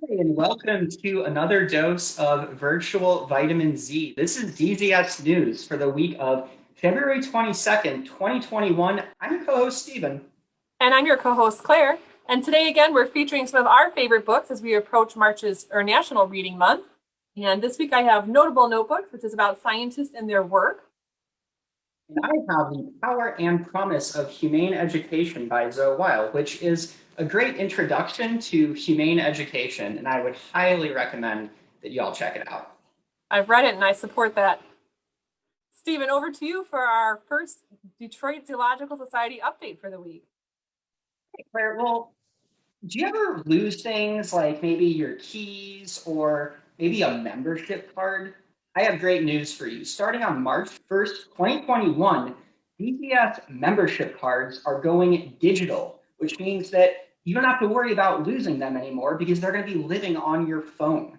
Hi, and welcome to another dose of virtual vitamin Z. This is DZS News for the week of February 22nd, 2021. I'm your co-host, Stephen. And I'm your co-host, Claire. And today, again, we're featuring some of our favorite books as we approach March's or National Reading Month. And this week I have Notable Notebooks, which is about scientists and their work. And I have The Power and Promise of Humane Education by Zoe Weil, which is a great introduction to humane education, and I would highly recommend that you all check it out. I've read it and I support that. Stephen, over to you for our first Detroit Zoological Society update for the week. Claire, well, do you ever lose things like maybe your keys or maybe a membership card? I have great news for you. Starting on March 1st, 2021, DZS membership cards are going digital, which means that you don't have to worry about losing them anymore because they're going to be living on your phone.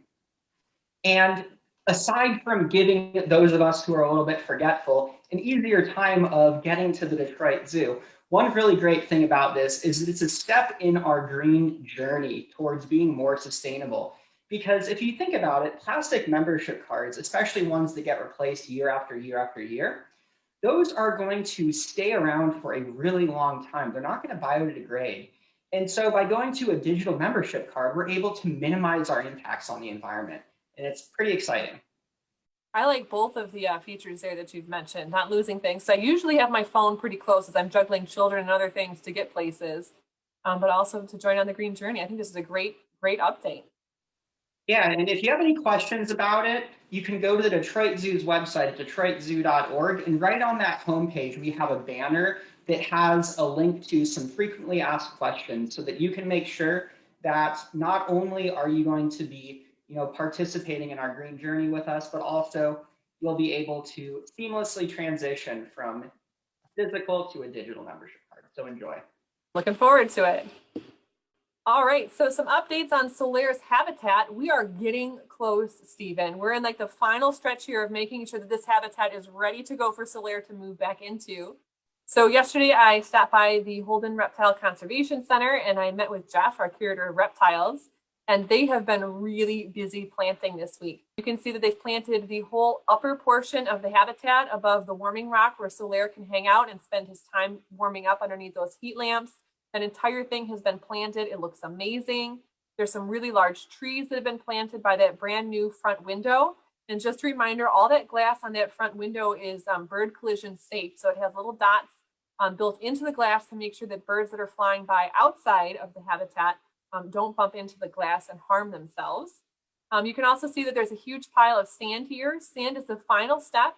And aside from giving those of us who are a little bit forgetful an easier time of getting to the Detroit Zoo, one really great thing about this is that it's a step in our green journey towards being more sustainable. Because if you think about it, plastic membership cards, especially ones that get replaced year after year after year, those are going to stay around for a really long time. They're not going to biodegrade. And so by going to a digital membership card, we're able to minimize our impacts on the environment. And it's pretty exciting. I like both of the features there that you've mentioned, not losing things. So I usually have my phone pretty close as I'm juggling children and other things to get places, but also to join on the green journey. I think this is a great update. Yeah, and if you have any questions about it, you can go to the Detroit Zoo's website at detroitzoo.org, and right on that homepage, we have a banner that has a link to some frequently asked questions so that you can make sure that not only are you going to be participating in our green journey with us, but also you'll be able to seamlessly transition from a physical to a digital membership card. So enjoy. Looking forward to it. All right, so some updates on Solaire's habitat. We are getting close, Stephen. We're in like the final stretch here of making sure that this habitat is ready to go for Solaire to move back into. So yesterday I stopped by the Holden Reptile Conservation Center and I met with Jeff, our curator of reptiles, and they have been really busy planting this week. You can see that they've planted the whole upper portion of the habitat above the warming rock where Solaire can hang out and spend his time warming up underneath those heat lamps. An entire thing has been planted. It looks amazing. There's some really large trees that have been planted by that brand new front window. And just a reminder, all that glass on that front window is bird collision safe. So it has little dots built into the glass to make sure that birds that are flying by outside of the habitat don't bump into the glass and harm themselves. You can also see that there's a huge pile of sand here. Sand is the final step.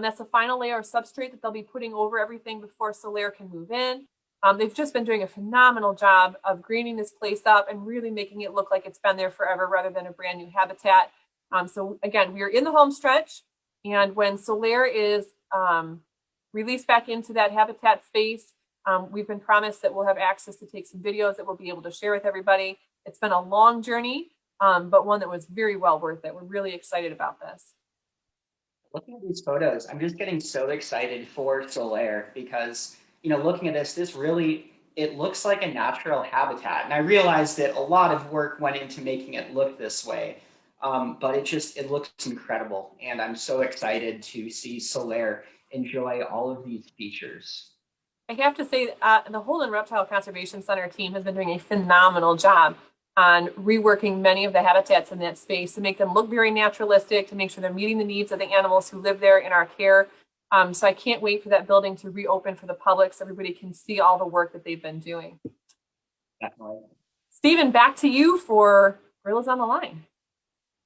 That's the final layer of substrate that they'll be putting over everything before Solaire can move in. They've just been doing a phenomenal job of greening this place up and really making it look like it's been there forever rather than a brand new habitat. So again, we are in the home stretch, and when Solaire is released back into that habitat space, we've been promised that we'll have access to take some videos that we'll be able to share with everybody. It's been a long journey, but one that was very well worth it. We're really excited about this. Looking at these photos, I'm just getting so excited for Solaire because looking at this really, it looks like a natural habitat. And I realized that a lot of work went into making it look this way, but it looks incredible. And I'm so excited to see Solaire enjoy all of these features. I have to say, the Holden Reptile Conservation Center team has been doing a phenomenal job on reworking many of the habitats in that space to make them look very naturalistic, to make sure they're meeting the needs of the animals who live there in our care. So I can't wait for that building to reopen for the public so everybody can see all the work that they've been doing. Definitely. Stephen, back to you for Gorillas on the Line.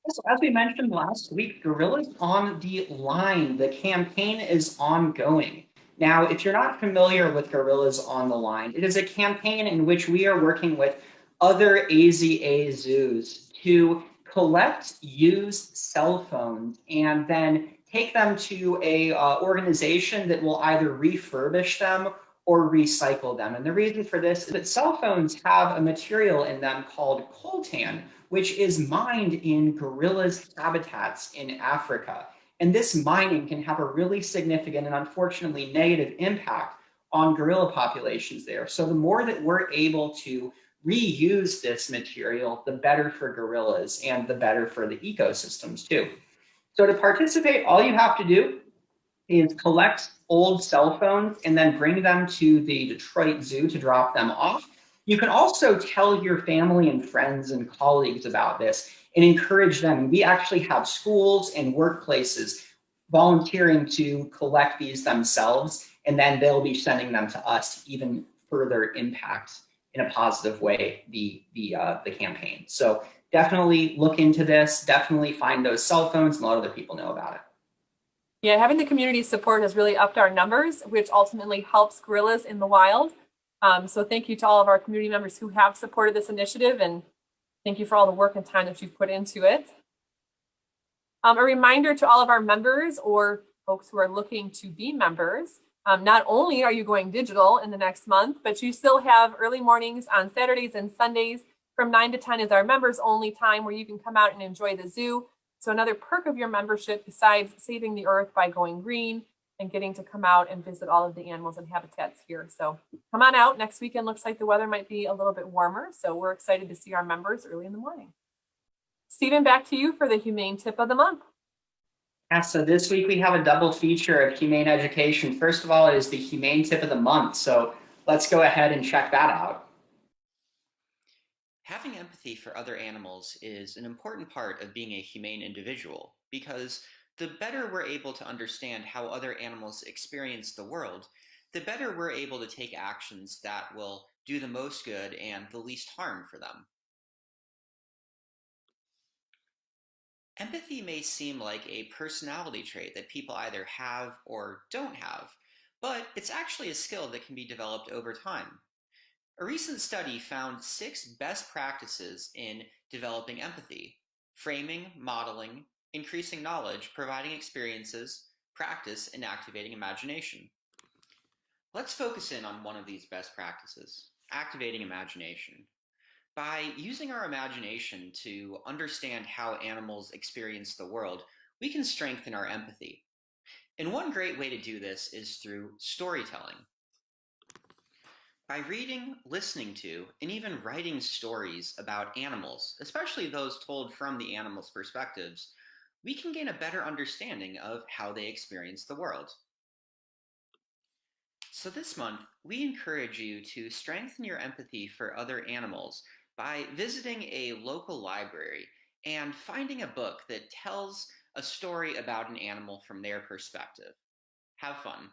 So as we mentioned last week, Gorillas on the Line, the campaign is ongoing. Now, if you're not familiar with Gorillas on the Line, it is a campaign in which we are working with other AZA zoos to collect used cell phones and then take them to a organization that will either refurbish them or recycle them. And the reason for this is that cell phones have a material in them called coltan, which is mined in gorillas' habitats in Africa. And this mining can have a really significant and unfortunately negative impact on gorilla populations there. So the more that we're able to reuse this material, the better for gorillas and the better for the ecosystems too. So to participate, all you have to do is collect old cell phones and then bring them to the Detroit Zoo to drop them off. You can also tell your family and friends and colleagues about this and encourage them. We actually have schools and workplaces volunteering to collect these themselves, and then they'll be sending them to us to even further impact in a positive way the campaign. So definitely look into this. Definitely find those cell phones and let other people know about it. Yeah, having the community support has really upped our numbers, which ultimately helps gorillas in the wild. So thank you to all of our community members who have supported this initiative, and thank you for all the work and time that you've put into it. A reminder to all of our members or folks who are looking to be members, not only are you going digital in the next month, but you still have early mornings on Saturdays and Sundays from 9 to 10 is our members only time where you can come out and enjoy the zoo. So another perk of your membership, besides saving the earth by going green and getting to come out and visit all of the animals and habitats here. So come on out. Next weekend looks like the weather might be a little bit warmer. So we're excited to see our members early in the morning. Stephen, back to you for the Humane Tip of the Month. Yeah, so this week we have a double feature of Humane Education. First of all, it is the Humane Tip of the Month. So let's go ahead and check that out. Having empathy for other animals is an important part of being a humane individual because the better we're able to understand how other animals experience the world, the better we're able to take actions that will do the most good and the least harm for them. Empathy may seem like a personality trait that people either have or don't have, but it's actually a skill that can be developed over time. A recent study found 6 best practices in developing empathy: framing, modeling, increasing knowledge, providing experiences, practice, and activating imagination. Let's focus in on one of these best practices: activating imagination. By using our imagination to understand how animals experience the world, we can strengthen our empathy. And one great way to do this is through storytelling. By reading, listening to, and even writing stories about animals, especially those told from the animals' perspectives, we can gain a better understanding of how they experience the world. So this month, we encourage you to strengthen your empathy for other animals by visiting a local library and finding a book that tells a story about an animal from their perspective. Have fun.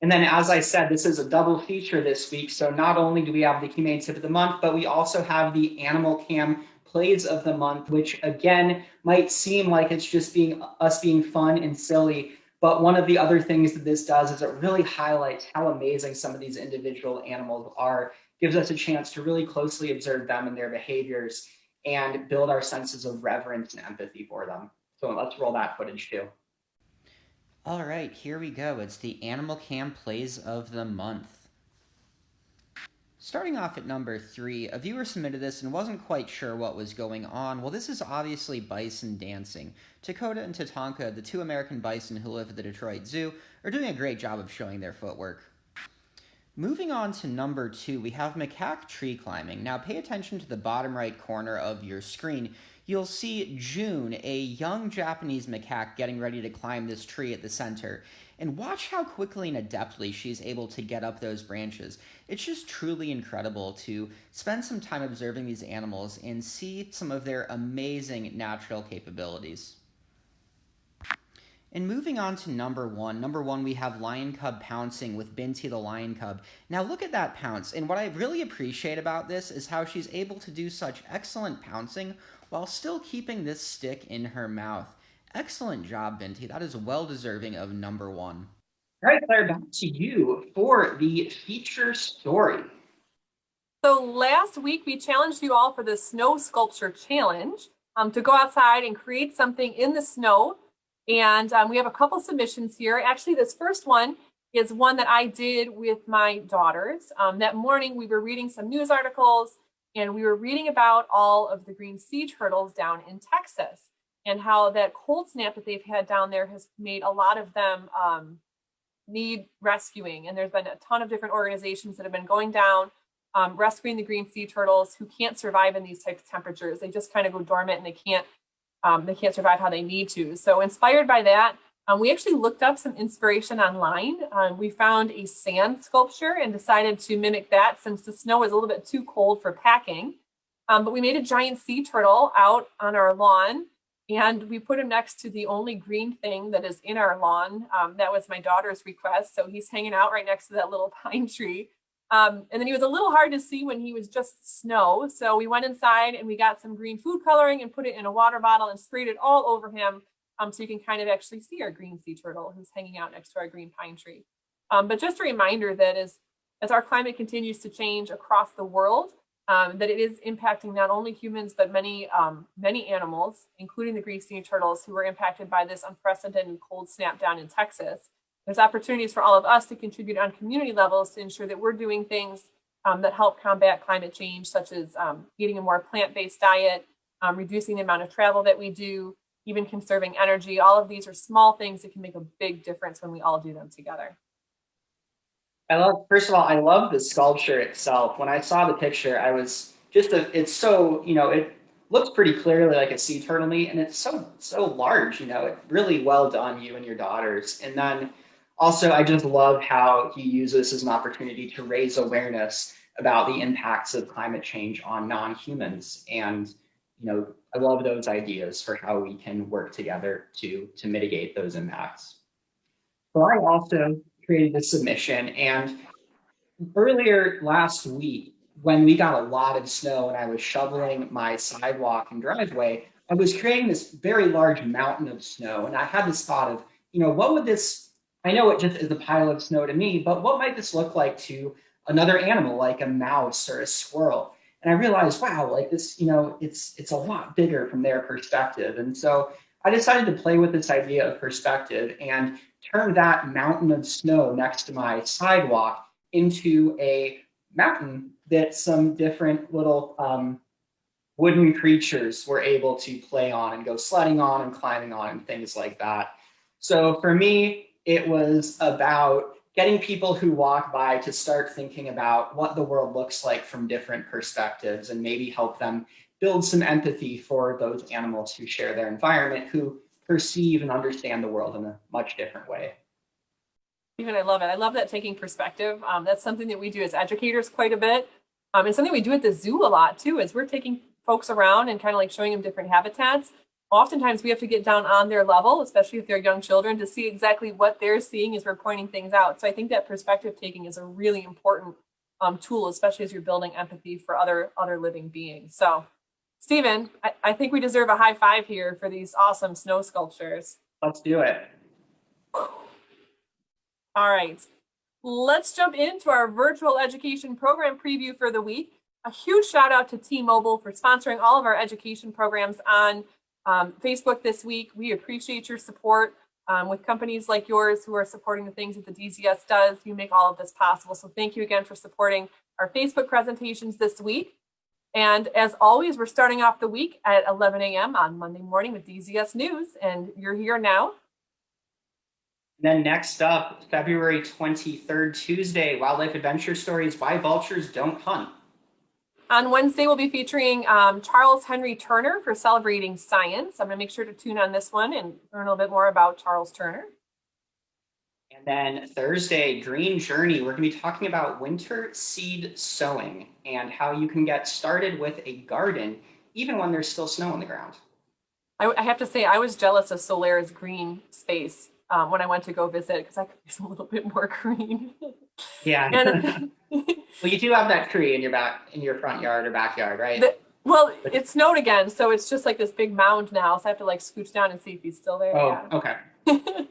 And then, as I said, this is a double feature this week. So not only do we have the Humane Tip of the Month, but we also have the Animal Cam Plays of the Month, which again might seem like it's just being fun and silly. But one of the other things that this does is it really highlights how amazing some of these individual animals are, gives us a chance to really closely observe them and their behaviors and build our senses of reverence and empathy for them. So let's roll that footage too. All right, here we go. It's the Animal Cam Plays of the Month. Starting off at number 3, a viewer submitted this and wasn't quite sure what was going on. Well, this is obviously bison dancing. Dakota and Tatanka, the 2 American bison who live at the Detroit Zoo, are doing a great job of showing their footwork. Moving on to number 2, we have macaque tree climbing. Now pay attention to the bottom right corner of your screen. You'll see June, a young Japanese macaque, getting ready to climb this tree at the center. And watch how quickly and adeptly she's able to get up those branches. It's just truly incredible to spend some time observing these animals and see some of their amazing natural capabilities. And moving on to number 1. Number 1, we have lion cub pouncing with Binti the lion cub. Now look at that pounce. And what I really appreciate about this is how she's able to do such excellent pouncing while still keeping this stick in her mouth. Excellent job, Binti. That is well deserving of number 1. All right, Claire, back to you for the feature story. So last week we challenged you all for the snow sculpture challenge to go outside and create something in the snow. And we have a couple submissions here. Actually, this first one is one that I did with my daughters. That morning we were reading some news articles and we were reading about all of the green sea turtles down in Texas. and how that cold snap that they've had down there has made a lot of them need rescuing. And there's been a ton of different organizations that have been going down, rescuing the green sea turtles who can't survive in these types of temperatures. They just kind of go dormant and they can't survive how they need to. So inspired by that, we actually looked up some inspiration online. We found a sand sculpture and decided to mimic that since the snow is a little bit too cold for packing. But we made a giant sea turtle out on our lawn, and we put him next to the only green thing that is in our lawn. That was my daughter's request. So he's hanging out right next to that little pine tree. And then he was a little hard to see when he was just snow. So we went inside and we got some green food coloring and put it in a water bottle and sprayed it all over him. So you can kind of actually see our green sea turtle who's hanging out next to our green pine tree. But just a reminder that as our climate continues to change across the world, that it is impacting not only humans, but many animals, including the green sea turtles who were impacted by this unprecedented cold snap down in Texas. There's opportunities for all of us to contribute on community levels to ensure that we're doing things that help combat climate change, such as eating a more plant-based diet, reducing the amount of travel that we do, even conserving energy. All of these are small things that can make a big difference when we all do them together. First of all, I love the sculpture itself. When I saw the picture, I was just, it's so, it looks pretty clearly like a sea turtle meat, and it's so large, it really well done, you and your daughters. And then also, I just love how he uses this as an opportunity to raise awareness about the impacts of climate change on non-humans. And, I love those ideas for how we can work together to mitigate those impacts. So I also created a submission, and earlier last week, when we got a lot of snow and I was shoveling my sidewalk and driveway, I was creating this very large mountain of snow. And I had this thought of, what would this, I know it just is a pile of snow to me, but what might this look like to another animal like a mouse or a squirrel? And I realized, wow, like this, it's a lot bigger from their perspective. And so I decided to play with this idea of perspective and turn that mountain of snow next to my sidewalk into a mountain that some different little wooden creatures were able to play on and go sledding on and climbing on and things like that. So for me, it was about getting people who walk by to start thinking about what the world looks like from different perspectives and maybe help them build some empathy for those animals who share their environment, who perceive and understand the world in a much different way. Stephen, I love it. I love that taking perspective. That's something that we do as educators quite a bit. And something we do at the zoo a lot too, is we're taking folks around and kind of like showing them different habitats. Oftentimes we have to get down on their level, especially if they're young children, to see exactly what they're seeing as we're pointing things out. So I think that perspective taking is a really important tool, especially as you're building empathy for other living beings. So Stephen, I think we deserve a high five here for these awesome snow sculptures. Let's do it. All right, let's jump into our virtual education program preview for the week. A huge shout out to T-Mobile for sponsoring all of our education programs on Facebook this week. We appreciate your support with companies like yours who are supporting the things that the DZS does. You make all of this possible. So thank you again for supporting our Facebook presentations this week. And as always, we're starting off the week at 11 a.m. on Monday morning with DZS News, and you're here now. Then next up, February 23rd, Tuesday, Wildlife Adventure Stories, Why Vultures Don't Hunt. On Wednesday, we'll be featuring Charles Henry Turner for Celebrating Science. I'm going to make sure to tune on this one and learn a little bit more about Charles Turner. And then Thursday, Green Journey, we're going to be talking about winter seed sowing and how you can get started with a garden even when there's still snow on the ground. I have to say, I was jealous of Solaire's green space when I went to go visit, because I could use a little bit more green. Yeah. And, well, you do have that tree in your front yard or backyard, right? Well, it snowed again, so it's just like this big mound now. So I have to like scooch down and see if he's still there. Oh, yeah. Okay.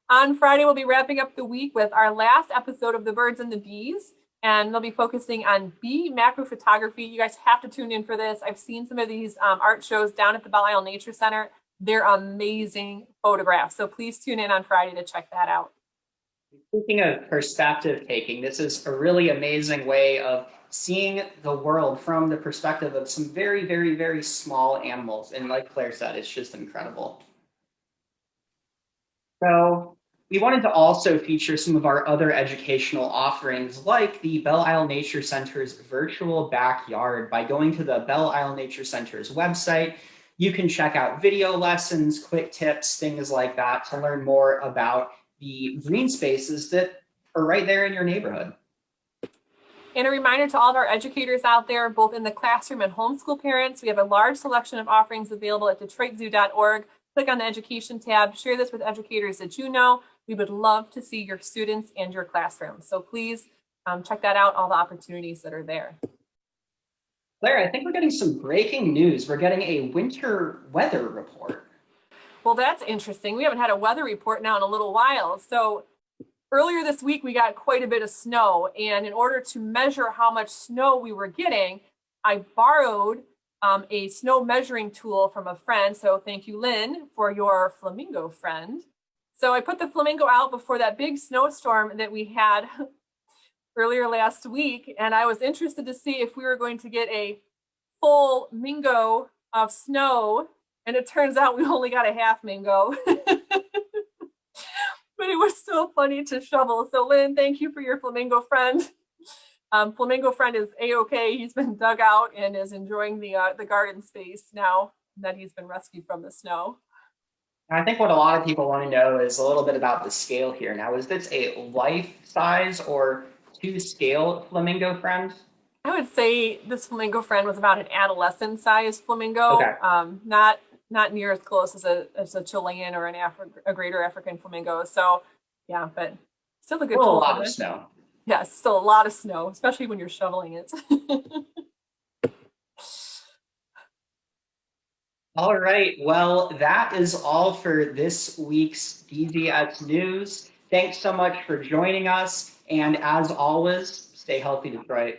On Friday, we'll be wrapping up the week with our last episode of The Birds and the Bees, and they'll be focusing on bee macro photography. You guys have to tune in for this. I've seen some of these art shows down at the Belle Isle Nature Center. They're amazing photographs. So please tune in on Friday to check that out. Speaking of perspective taking, this is a really amazing way of seeing the world from the perspective of some very, very, very small animals. And like Claire said, it's just incredible. So we wanted to also feature some of our other educational offerings, like the Belle Isle Nature Center's virtual backyard. By going to the Belle Isle Nature Center's website, you can check out video lessons, quick tips, things like that to learn more about the green spaces that are right there in your neighborhood. And a reminder to all of our educators out there, both in the classroom and homeschool parents, we have a large selection of offerings available at DetroitZoo.org. Click on the education tab, share this with educators that you know. We would love to see your students and your classroom. So please check that out, all the opportunities that are there. Claire, I think we're getting some breaking news. We're getting a winter weather report. Well, that's interesting. We haven't had a weather report now in a little while. So earlier this week, we got quite a bit of snow. And in order to measure how much snow we were getting, I borrowed a snow measuring tool from a friend. So thank you, Lynn, for your flamingo friend. So I put the flamingo out before that big snowstorm that we had earlier last week. And I was interested to see if we were going to get a full mingo of snow. And it turns out we only got a half mingo. But it was still funny to shovel. So Lynn, thank you for your flamingo friend. Flamingo friend is a-okay. He's been dug out and is enjoying the garden space now that he's been rescued from the snow. I think what a lot of people want to know is a little bit about the scale here. Now, is this a life size or to scale flamingo friend? I would say this flamingo friend was about an adolescent size flamingo. Okay. Not near as close as a Chilean or a greater African flamingo. So yeah, but still a good Still a tool. lot of snow. Yes, still a lot of snow, especially when you're shoveling it. All right. Well, that is all for this week's DZS News. Thanks so much for joining us. And as always, stay healthy, Detroit.